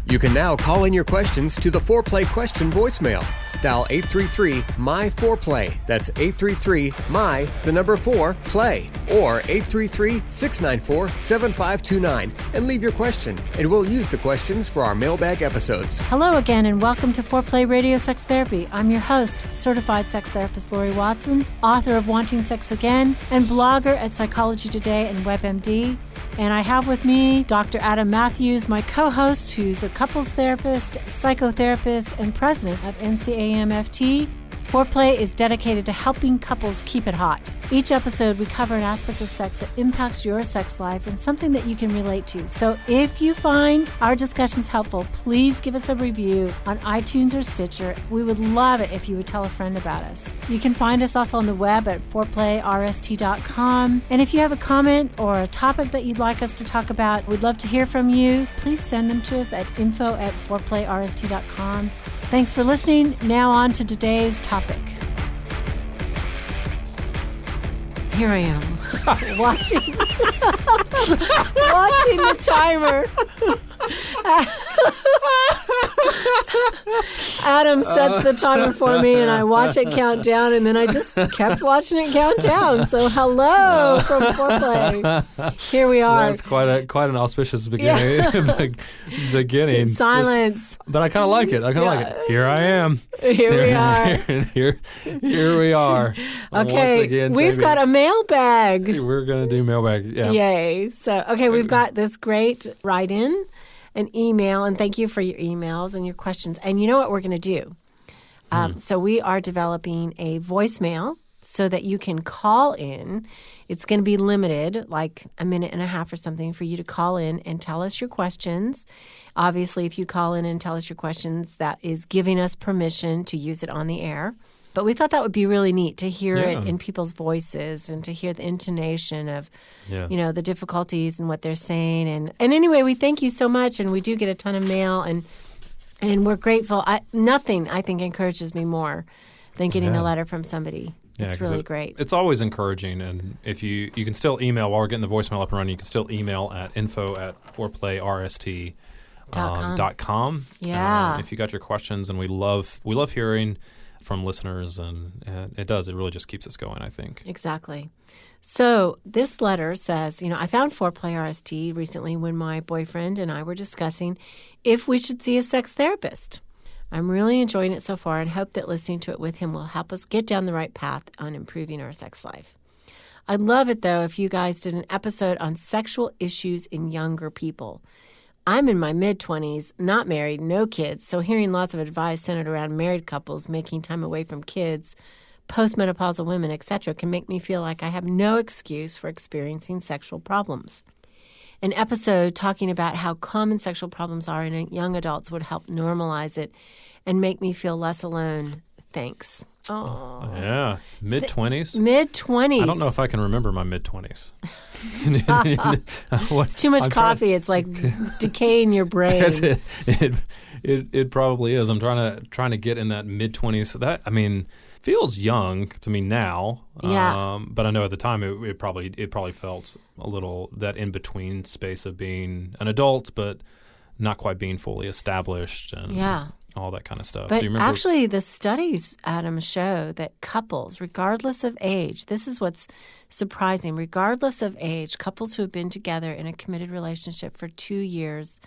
You can now call in your questions to the Foreplay question voicemail. Dial 833-MY-4PLAY. That's 833-MY-4-PLAY. Or 833-694-7529. And leave your question, and we'll use the questions for our mailbag episodes. Hello again, and welcome to Foreplay Radio Sex Therapy. I'm your host, certified sex therapist Laurie Watson, author of Wanting Sex Again, and blogger at Psychology Today and WebMD. And I have with me Dr. Adam Matthews, my co-host, who's a couples therapist, psychotherapist, and president of NCAMFT. Foreplay is dedicated to helping couples keep it hot. Each episode, we cover an aspect of sex that impacts your sex life and something that you can relate to. So if you find our discussions helpful, please give us a review on iTunes or Stitcher. We would love it if you would tell a friend about us. You can find us also on the web at foreplayrst.com. And if you have a comment or a topic that you'd like us to talk about, we'd love to hear from you. Please send them to us at info@foreplayrst.com. Thanks for listening. Now on to today's topic. Here I am, watching the timer. Adam sets the timer for me, and I watch it count down, and then I just kept watching it count down. So hello from Foreplay. Here we are. That's quite an auspicious beginning. Beginning. Silence. But I kind of like it. Like it. Here I am. Here we are. Here we are. Okay, again, we've got a mailbag. We're going to do mailbag. Yeah. Yay. So, okay, we've got this great write-in. An email, and thank you for your emails and your questions. And you know what we're going to do? So we are developing a voicemail so that you can call in. It's going to be limited, like a minute and a half or something, for you to call in and tell us your questions. Obviously, if you call in and tell us your questions, that is giving us permission to use it on the air. But we thought that would be really neat to hear it in people's voices and to hear the intonation of, the difficulties and what they're saying. And anyway, we thank you so much, and we do get a ton of mail, and we're grateful. Nothing, I think, encourages me more than getting a letter from somebody. It's really great. It's always encouraging, and if you can still email while we're getting the voicemail up and running, you can still email at info@foreplayrst.com. Yeah. If you got your questions, and we love hearing from listeners, and it really just keeps us going, I think. Exactly. So this letter says, I found Foreplay RST recently when my boyfriend and I were discussing if we should see a sex therapist. I'm really enjoying it so far and hope that listening to it with him will help us get down the right path on improving our sex life. I'd love it, though, if you guys did an episode on sexual issues in younger people. I'm in my mid-20s, not married, no kids, so hearing lots of advice centered around married couples making time away from kids, postmenopausal women, etc., can make me feel like I have no excuse for experiencing sexual problems. An episode talking about how common sexual problems are in young adults would help normalize it and make me feel less alone. Thanks. Oh, yeah. Mid-20s? Mid-20s. I don't know if I can remember my mid-20s. It's too much coffee. It's like decaying your brain. It probably is. I'm trying to get in that mid-20s. That, feels young to me now. Yeah. But I know at the time it probably felt a little that in-between space of being an adult but not quite being fully established and all that kind of stuff. But do you remember? Actually, the studies, Adam, show that couples, regardless of age, this is what's surprising, regardless of age, couples who have been together in a committed relationship for 2 years,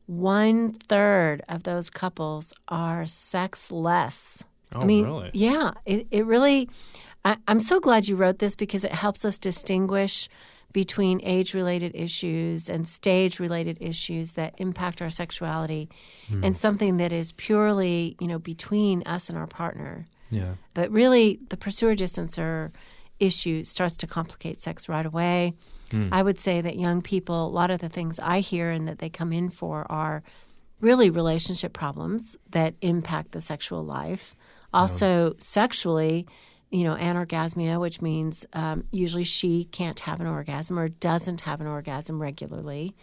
1/3 of those couples are sexless. Oh, really? Yeah. It really – I'm so glad you wrote this because it helps us distinguish between age-related issues and stage-related issues that impact our sexuality and something that is purely, between us and our partner. Yeah. But really, the pursuer-distancer issue starts to complicate sex right away. I would say that young people, a lot of the things I hear and that they come in for are really relationship problems that impact the sexual life. Also, sexually, anorgasmia, which means usually she can't have an orgasm or doesn't have an orgasm regularly.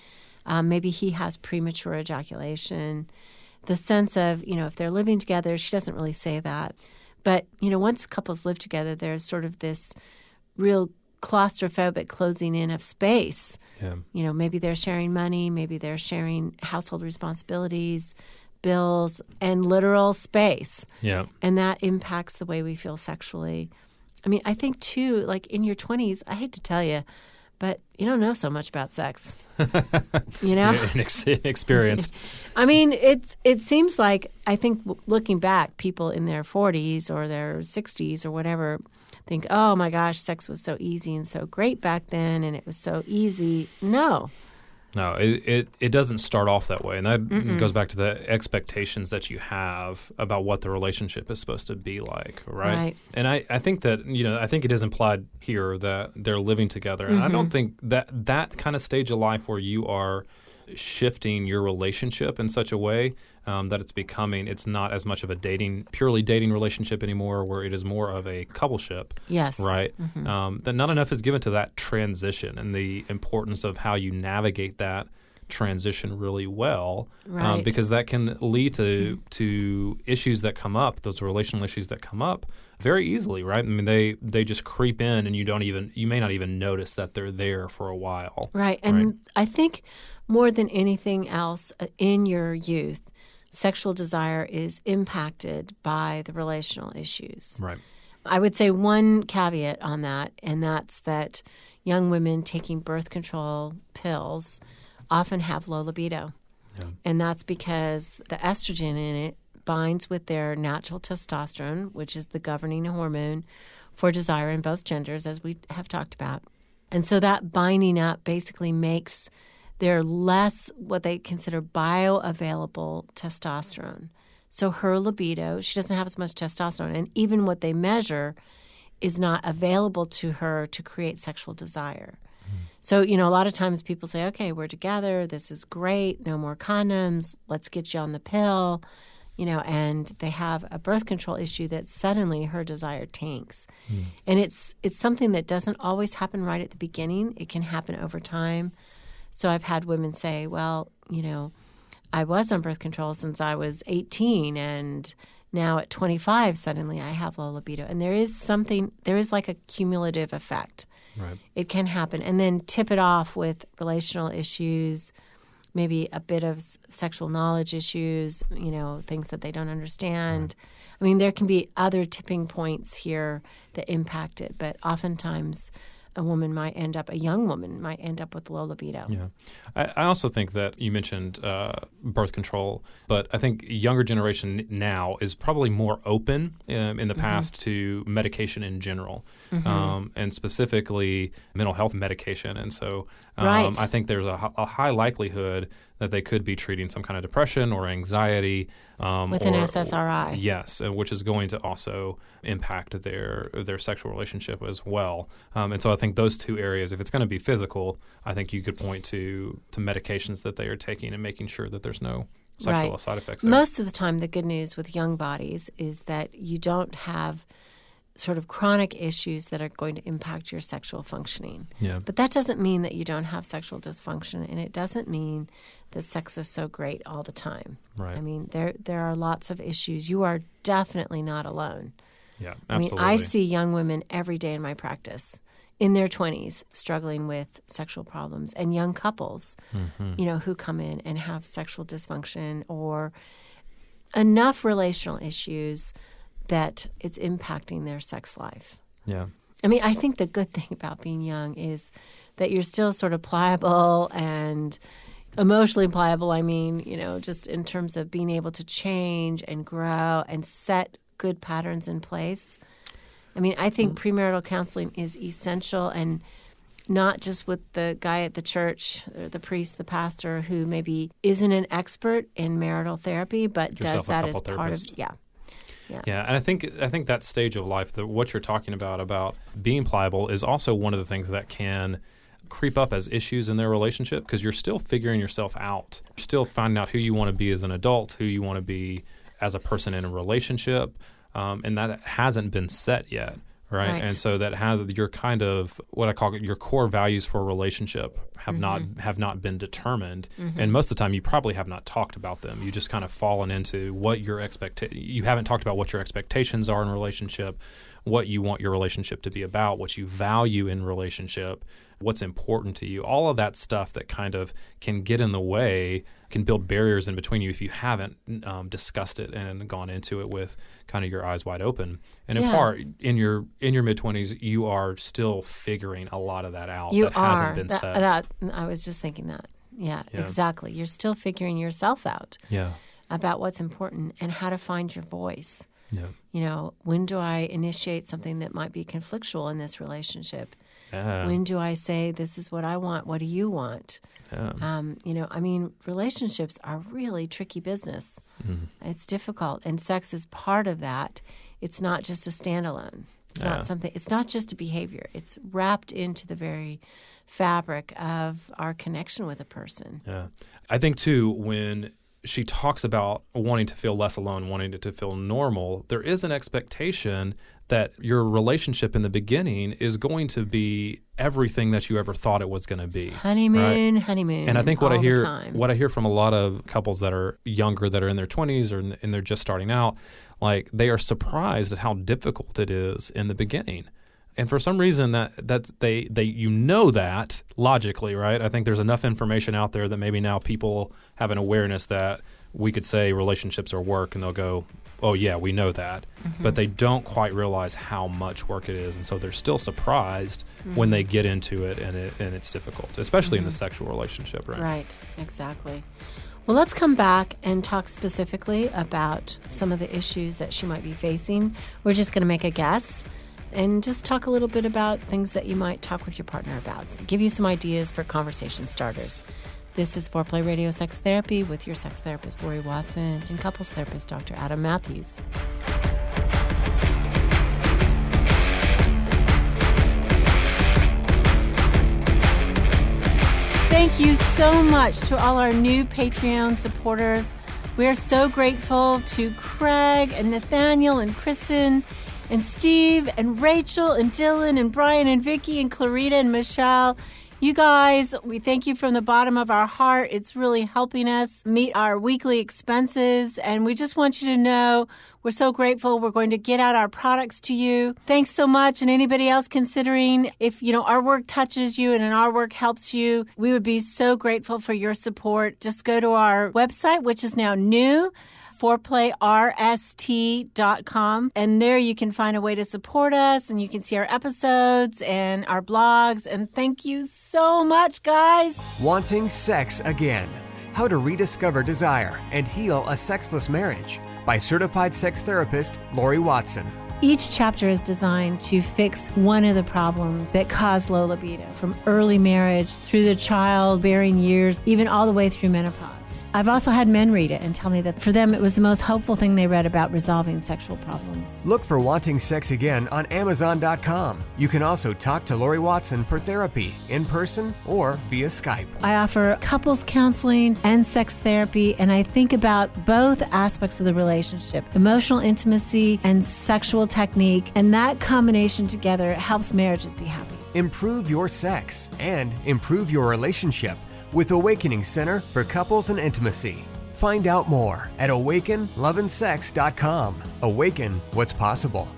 Maybe he has premature ejaculation. The sense of, if they're living together, she doesn't really say that. But, once couples live together, there's sort of this real claustrophobic closing in of space. Yeah. Maybe they're sharing money, maybe they're sharing household responsibilities, bills, and literal space. Yeah. And that impacts the way we feel sexually. I mean, I think, too, like in your 20s, I hate to tell you, but you don't know so much about sex, Inexperienced. I mean, it seems like, I think looking back, people in their 40s or their 60s or whatever think, oh my gosh, sex was so easy and so great back then and it was so easy. No, it doesn't start off that way. And that goes back to the expectations that you have about what the relationship is supposed to be like, right? And I think that, I think it is implied here that they're living together. And I don't think that kind of stage of life where you are shifting your relationship in such a way that it's not as much of a purely dating relationship anymore, where it is more of a coupleship. Yes. Right? That not enough is given to that transition and the importance of how you navigate that transition really well, right. Because that can lead to issues that come up, those relational issues that come up very easily, right? I mean, they just creep in, and you may not even notice that they're there for a while. Right. And I think more than anything else in your youth, sexual desire is impacted by the relational issues. Right. I would say one caveat on that, and that's that young women taking birth control pills often have low libido. Yeah. And that's because the estrogen in it binds with their natural testosterone, which is the governing hormone for desire in both genders, as we have talked about. And so that binding up basically makes there less what they consider bioavailable testosterone. So her libido, she doesn't have as much testosterone, and even what they measure is not available to her to create sexual desire. So, a lot of times people say, okay, we're together, this is great, no more condoms, let's get you on the pill, and they have a birth control issue that suddenly her desire tanks. And it's something that doesn't always happen right at the beginning. It can happen over time. So I've had women say, well, I was on birth control since I was 18, and now at 25, suddenly I have low libido. And there is like a cumulative effect. Right. It can happen. And then tip it off with relational issues, maybe a bit of sexual knowledge issues, things that they don't understand. Right. I mean, there can be other tipping points here that impact it, but oftentimes a young woman might end up with low libido. Yeah. I also think that you mentioned birth control, but I think younger generation now is probably more open in the past to medication in general, and specifically mental health medication. And so I think there's a high likelihood that they could be treating some kind of depression or anxiety. With an SSRI. Yes, which is going to also impact their sexual relationship as well. And so I think those two areas, if it's going to be physical, I think you could point to medications that they are taking and making sure that there's no sexual side effects there. Most of the time, the good news with young bodies is that you don't have sort of chronic issues that are going to impact your sexual functioning. Yeah. But that doesn't mean that you don't have sexual dysfunction, and it doesn't mean that sex is so great all the time. Right. I mean, there are lots of issues. You are definitely not alone. Yeah, absolutely. I mean, I see young women every day in my practice in their 20s struggling with sexual problems, and young couples, who come in and have sexual dysfunction or enough relational issues that it's impacting their sex life. Yeah. I mean, I think the good thing about being young is that you're still sort of pliable and emotionally pliable. I mean, just in terms of being able to change and grow and set good patterns in place. I mean, I think premarital counseling is essential, and not just with the guy at the church, or the priest, the pastor, who maybe isn't an expert in marital therapy, but does that as part of Yeah, and I think that stage of life, what you're talking about being pliable, is also one of the things that can creep up as issues in their relationship, because you're still figuring yourself out. You're still finding out who you want to be as an adult, who you want to be as a person in a relationship, and that hasn't been set yet, Right. And so that has your kind of what I call your core values for a relationship have not been determined. And most of the time you probably have not talked about them. You just kind of fallen into what your you haven't talked about what your expectations are in a relationship, what you want your relationship to be about, what you value in relationship, what's important to you. All of that stuff that kind of can get in the way, can build barriers in between you if you haven't discussed it and gone into it with kind of your eyes wide open. And in part, in your mid-20s, you are still figuring a lot of that out. Hasn't been said. I was just thinking that. Yeah, exactly. You're still figuring yourself out about what's important and how to find your voice. Yeah. When do I initiate something that might be conflictual in this relationship? When do I say, this is what I want, what do you want? Relationships are really tricky business. It's difficult, and sex is part of that. It's not just a standalone. It's not something. It's not just a behavior. It's wrapped into the very fabric of our connection with a person. Yeah. I think, too, when she talks about wanting to feel less alone, wanting it to feel normal, there is an expectation that your relationship in the beginning is going to be everything that you ever thought it was going to be. Honeymoon. And I think what I hear from a lot of couples that are younger, that are in their 20s and they're just starting out, like they are surprised at how difficult it is in the beginning. And for some reason that they that logically, right? I think there's enough information out there that maybe now people have an awareness that we could say relationships are work, and they'll go, oh yeah, we know that. But they don't quite realize how much work it is, and so they're still surprised when they get into it and it's difficult, especially in the sexual relationship, right? Right, exactly. Well, let's come back and talk specifically about some of the issues that she might be facing. We're just going to make a guess and just talk a little bit about things that you might talk with your partner about. Give you some ideas for conversation starters. This is Foreplay Radio Sex Therapy with your sex therapist, Laurie Watson, and couples therapist, Dr. Adam Matthews. Thank you so much to all our new Patreon supporters. We are so grateful to Craig and Nathaniel and Kristen and Steve and Rachel and Dylan and Brian and Vicky and Clarita and Michelle. You guys, we thank you from the bottom of our heart. It's really helping us meet our weekly expenses. And we just want you to know we're so grateful. We're going to get out our products to you. Thanks so much. And anybody else considering, if our work touches you and our work helps you, we would be so grateful for your support. Just go to our website, which is now new, foreplayrst.com. And there you can find a way to support us, and you can see our episodes and our blogs. And thank you so much, guys. Wanting sex again. How to rediscover desire and heal a sexless marriage by certified sex therapist Laurie Watson. Each chapter is designed to fix one of the problems that cause low libido, from early marriage through the childbearing years, even all the way through menopause. I've also had men read it and tell me that for them it was the most hopeful thing they read about resolving sexual problems. Look for Wanting Sex Again on Amazon.com. You can also talk to Laurie Watson for therapy in person or via Skype. I offer couples counseling and sex therapy, and I think about both aspects of the relationship, emotional intimacy and sexual technique, and that combination together helps marriages be happy. Improve your sex and improve your relationship with Awakening Center for Couples and Intimacy. Find out more at awakenloveandsex.com. Awaken what's possible.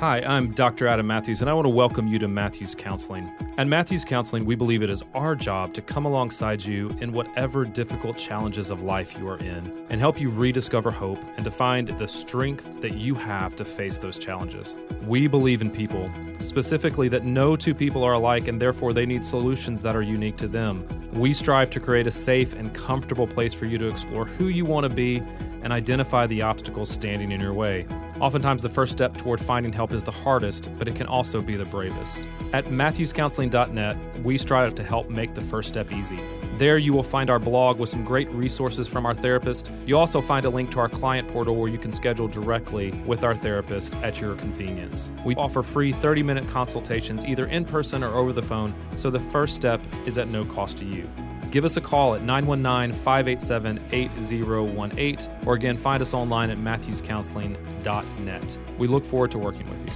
Hi, I'm Dr. Adam Matthews, and I want to welcome you to Matthews Counseling. At Matthews Counseling, we believe it is our job to come alongside you in whatever difficult challenges of life you are in and help you rediscover hope and to find the strength that you have to face those challenges. We believe in people, specifically that no two people are alike and therefore they need solutions that are unique to them. We strive to create a safe and comfortable place for you to explore who you want to be and identify the obstacles standing in your way. Oftentimes, the first step toward finding help is the hardest, but it can also be the bravest. At MatthewsCounseling.net, we strive to help make the first step easy. There you will find our blog with some great resources from our therapist. You'll also find a link to our client portal where you can schedule directly with our therapist at your convenience. We offer free 30-minute consultations either in person or over the phone, so the first step is at no cost to you. Give us a call at 919-587-8018, or again, find us online at matthewscounseling.net. We look forward to working with you.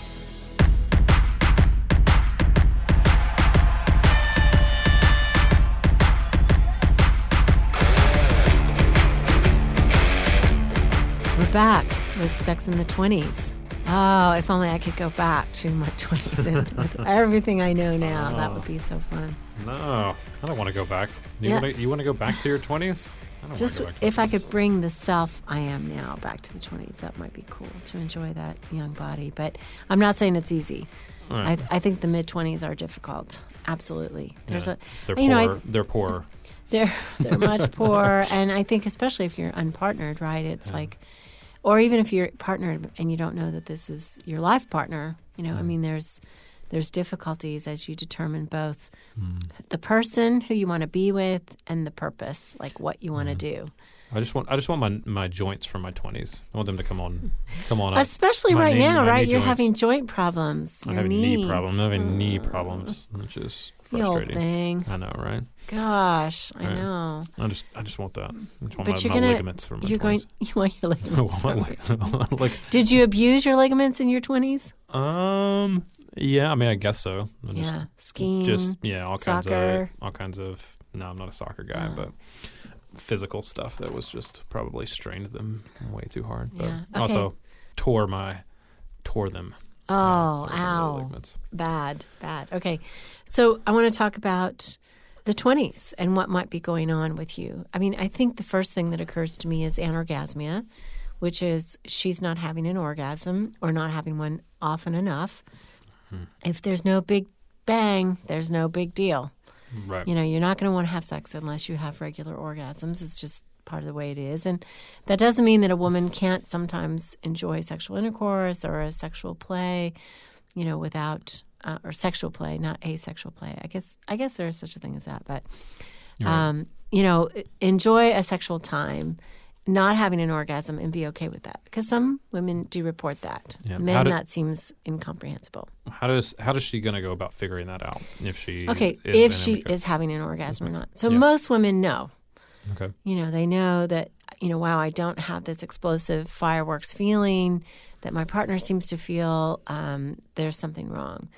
back with Sex in the 20s. Oh, if only I could go back to my 20s and with everything I know now. That would be so fun. No, I don't want to go back. You want to go back to your 20s? I don't Just want to go back to if my I 20s. could bring the self I am now back to the 20s, that might be cool to enjoy that young body. But I'm not saying it's easy. Right. I think the mid-20s are difficult. Absolutely. There's they're poor. They're poor. They're much poorer, and I think especially if you're unpartnered, right? It's like, or even if you're partnered and you don't know that this is your life partner, I mean, there's difficulties as you determine both the person who you want to be with and the purpose, like what you want to do. I just want my joints from my 20s. I want them to come on. Especially right now, right? You're having joint problems. I'm having knee problems. I'm having knee problems, which is frustrating. The old thing. I know, right? Gosh, I know. I just want that. I just want my ligaments from my 20s. You want your ligaments. Did you abuse your ligaments in your 20s? Yeah, I mean, I guess so. Skiing, soccer. all kinds of. No, I'm not a soccer guy, but physical stuff that was just probably strained them way too hard. But also tore them. Oh, ow. Bad. Okay. So I want to talk about the 20s and what might be going on with you. I mean, I think the first thing that occurs to me is anorgasmia, which is she's not having an orgasm or not having one often enough. If there's no big bang, there's no big deal. Right. You're not going to want to have sex unless you have regular orgasms. It's just part of the way it is. And that doesn't mean that a woman can't sometimes enjoy sexual intercourse or a sexual play, without or sexual play, not asexual play. I guess there is such a thing as that. But, enjoy a sexual time, not having an orgasm, and be okay with that. Because some women do report that. Yeah. Men, that seems incomprehensible. How does she going to go about figuring that out if she is having an orgasm or not? So most women know. Okay. They know that, wow, I don't have this explosive fireworks feeling that my partner seems to feel. There's something wrong.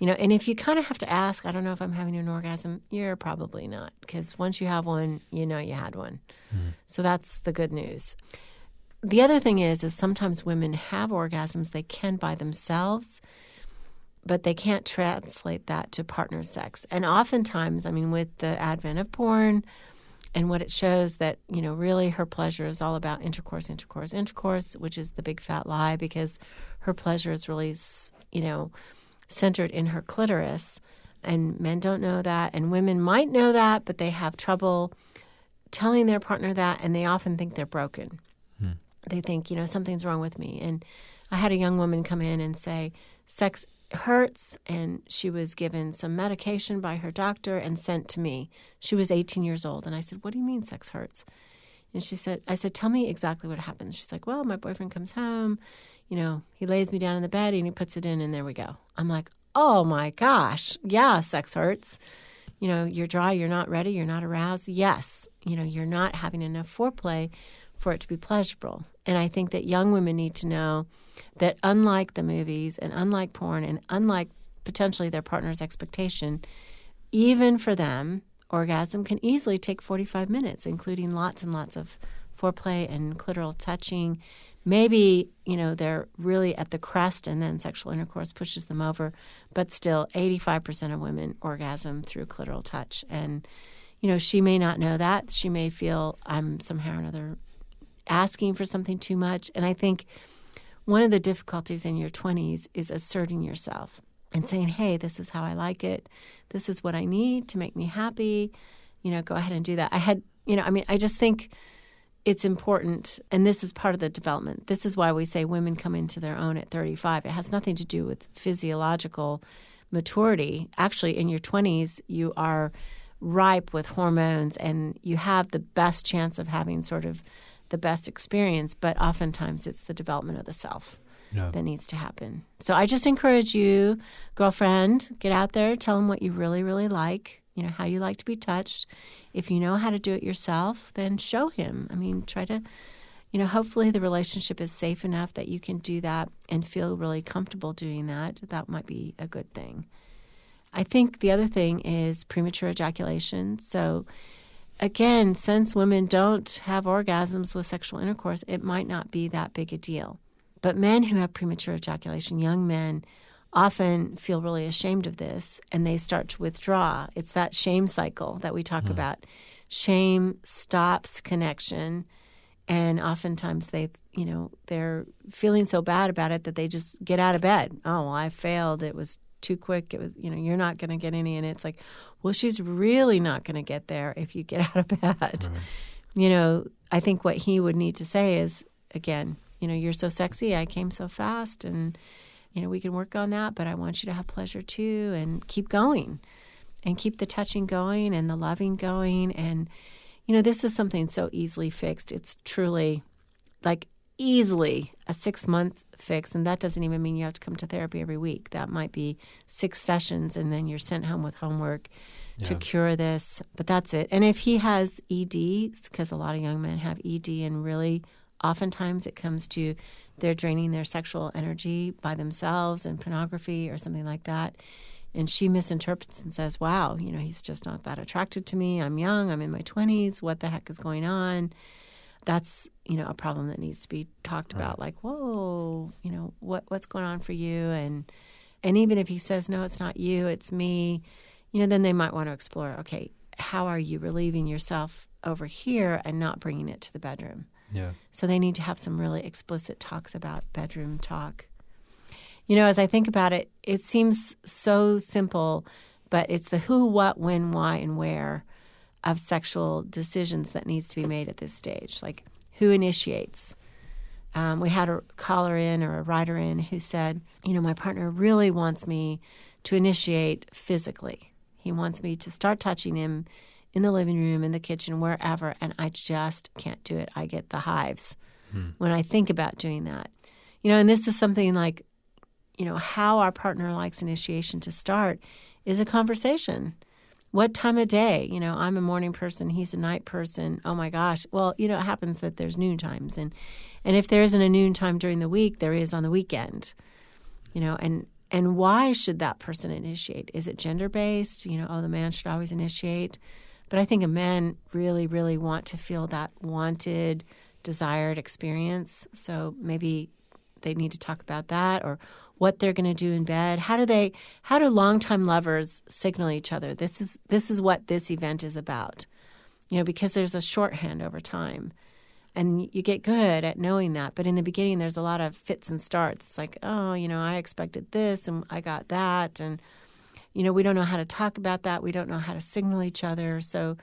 And if you kind of have to ask, I don't know if I'm having an orgasm, you're probably not. Because once you have one, you had one. So that's the good news. The other thing is sometimes women have orgasms they can by themselves, but they can't translate that to partner sex. And oftentimes, I mean, with the advent of porn and what it shows that, really her pleasure is all about intercourse, which is the big fat lie because her pleasure is really, centered in her clitoris. And men don't know that. And women might know that, but they have trouble telling their partner that, and they often think they're broken. They think, something's wrong with me. And I had a young woman come in and say, sex hurts, and she was given some medication by her doctor and sent to me. She was 18 years old. And I said, what do you mean sex hurts? And I said, tell me exactly what happens. She's like, well, my boyfriend comes home, he lays me down in the bed and he puts it in and there we go. I'm like, oh my gosh. Yeah, sex hurts. You're dry, you're not ready, you're not aroused. Yes. You're not having enough foreplay for it to be pleasurable. And I think that young women need to know that unlike the movies and unlike porn and unlike potentially their partner's expectation, even for them, orgasm can easily take 45 minutes, including lots and lots of foreplay and clitoral touching. Maybe, they're really at the crest and then sexual intercourse pushes them over. But still, 85% of women orgasm through clitoral touch. And, she may not know that. She may feel I'm somehow or another asking for something too much. And I think one of the difficulties in your 20s is asserting yourself and saying, hey, this is how I like it. This is what I need to make me happy. Go ahead and do that. I just think it's important, and this is part of the development. This is why we say women come into their own at 35. It has nothing to do with physiological maturity. Actually, in your 20s, you are ripe with hormones, and you have the best chance of having sort of the best experience, but oftentimes it's the development of the self that needs to happen. So I just encourage you, girlfriend, get out there, tell him what you really, really like, how you like to be touched. If you know how to do it yourself, then show him. I mean, try to, hopefully the relationship is safe enough that you can do that and feel really comfortable doing that. That might be a good thing. I think the other thing is premature ejaculation. So again, since women don't have orgasms with sexual intercourse, it might not be that big a deal. But men who have premature ejaculation, young men, often feel really ashamed of this, and they start to withdraw. It's that shame cycle that we talk about. Shame stops connection, and oftentimes they're feeling so bad about it that they just get out of bed. Oh, well, I failed. It was too quick. It was, you're not going to get any. And it's like, well, she's really not going to get there if you get out of bed. Right. I think what he would need to say is, again, you're so sexy. I came so fast, and we can work on that, but I want you to have pleasure too, and keep going and keep the touching going and the loving going. And, this is something so easily fixed. It's truly easily a 6-month fix. And that doesn't even mean you have to come to therapy every week. That might be 6 sessions, and then you're sent home with homework to cure this. But that's it. And if he has ED, because a lot of young men have ED, and really oftentimes it comes to they're draining their sexual energy by themselves and pornography or something like that. And she misinterprets and says, wow, he's just not that attracted to me. I'm young. I'm in my 20s. What the heck is going on? That's, a problem that needs to be talked about. Like, whoa, what's going on for you? And even if he says, no, it's not you, it's me, then they might want to explore, okay, how are you relieving yourself over here and not bringing it to the bedroom? Yeah. So they need to have some really explicit talks about bedroom talk. As I think about it, it seems so simple, but it's the who, what, when, why, and where of sexual decisions that needs to be made at this stage. Like, who initiates? We had a caller in or a writer in who said, my partner really wants me to initiate physically. He wants me to start touching him in the living room, in the kitchen, wherever, and I just can't do it. I get the hives when I think about doing that. And this is something like, how our partner likes initiation to start is a conversation. What time of day? I'm a morning person. He's a night person. Oh, my gosh. Well, it happens that there's noon times. And if there isn't a noon time during the week, there is on the weekend. And why should that person initiate? Is it gender-based? The man should always initiate. But I think men really, really want to feel that wanted, desired experience. So maybe they need to talk about that, or what they're going to do in bed. How do longtime lovers signal each other? This is what this event is about. Because there's a shorthand over time. And you get good at knowing that. But in the beginning, there's a lot of fits and starts. It's like, oh, I expected this and I got that. And, we don't know how to talk about that. We don't know how to signal each other. So,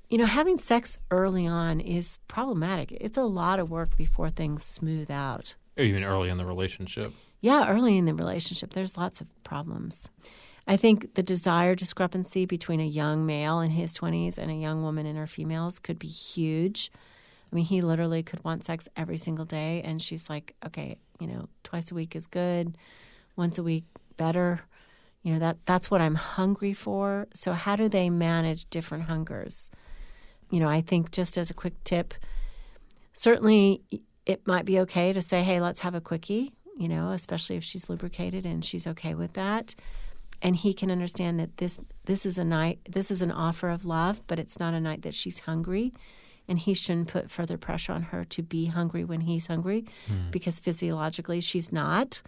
having sex early on is problematic. It's a lot of work before things smooth out. Even early in the relationship. Yeah, early in the relationship, there's lots of problems. I think the desire discrepancy between a young male in his 20s and a young woman in her females could be huge. I mean, he literally could want sex every single day, and she's like, okay, twice a week is good, once a week better. That's what I'm hungry for. So how do they manage different hungers? I think just as a quick tip, certainly it might be okay to say, hey, let's have a quickie, especially if she's lubricated and she's okay with that. And he can understand that this is an offer of love, but it's not a night that she's hungry. And he shouldn't put further pressure on her to be hungry when he's hungry, because physiologically she's not.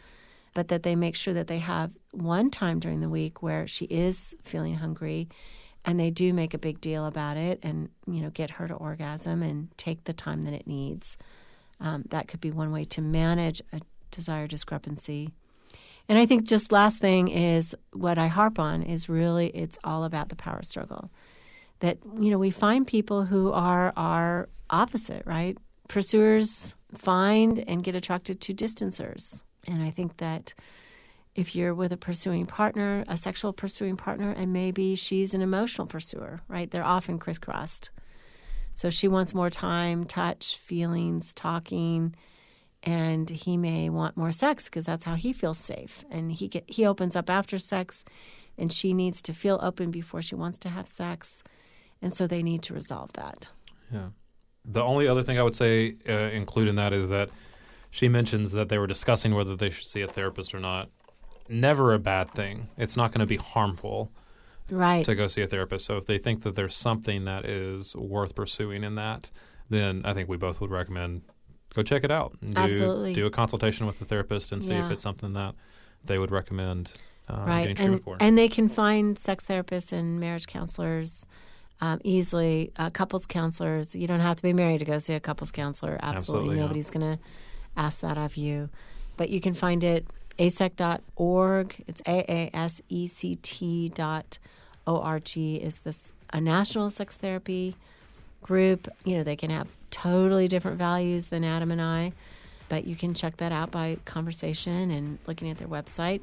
But that they make sure that they have one time during the week where she is feeling hungry, and they do make a big deal about it and, get her to orgasm and take the time that it needs. That could be one way to manage a desire discrepancy. And I think just last thing is what I harp on is really it's all about the power struggle. That, we find people who are our opposite, right? Pursuers find and get attracted to distancers. And I think that if you're with a pursuing partner, a sexual pursuing partner, and maybe she's an emotional pursuer, right? They're often crisscrossed. So she wants more time, touch, feelings, talking, and he may want more sex because that's how he feels safe. And he opens up after sex, and she needs to feel open before she wants to have sex. And so they need to resolve that. Yeah. The only other thing I would say include in that is that she mentions that they were discussing whether they should see a therapist or not. Never a bad thing. It's not going to be harmful. to go see a therapist. So if they think that there's something that is worth pursuing in that, then I think we both would recommend go check it out. Absolutely. Do a consultation with the therapist and see if it's something that they would recommend getting treatment for. And they can find sex therapists and marriage counselors easily, couples counselors. You don't have to be married to go see a couples counselor. Absolutely nobody's going to ask that of you. But you can find it asect.org. It's AASECT.org is this a national sex therapy group. They can have totally different values than Adam and I, but you can check that out by conversation and looking at their website.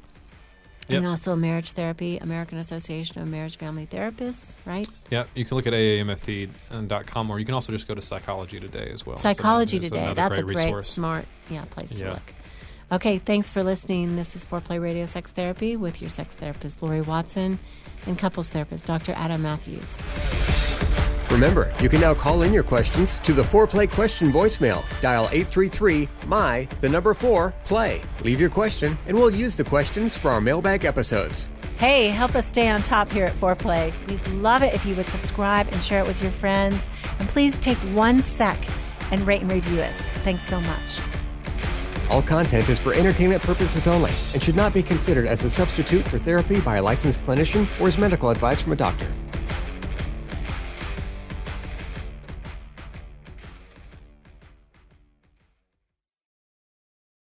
Yep. And also marriage therapy, American Association of Marriage Family Therapists, right? Yeah, you can look at aamft.com, or you can also just go to Psychology Today as well. Psychology Today, that's a great, resource. Smart place to look. Okay, thanks for listening. This is Foreplay Radio Sex Therapy with your sex therapist, Laurie Watson, and couples therapist, Dr. Adam Matthews. Remember, you can now call in your questions to the Foreplay question voicemail. Dial 833-MY4-PLAY. Leave your question, and we'll use the questions for our mailbag episodes. Hey, help us stay on top here at Foreplay. We'd love it if you would subscribe and share it with your friends. And please take 1 sec and rate and review us. Thanks so much. All content is for entertainment purposes only and should not be considered as a substitute for therapy by a licensed clinician or as medical advice from a doctor.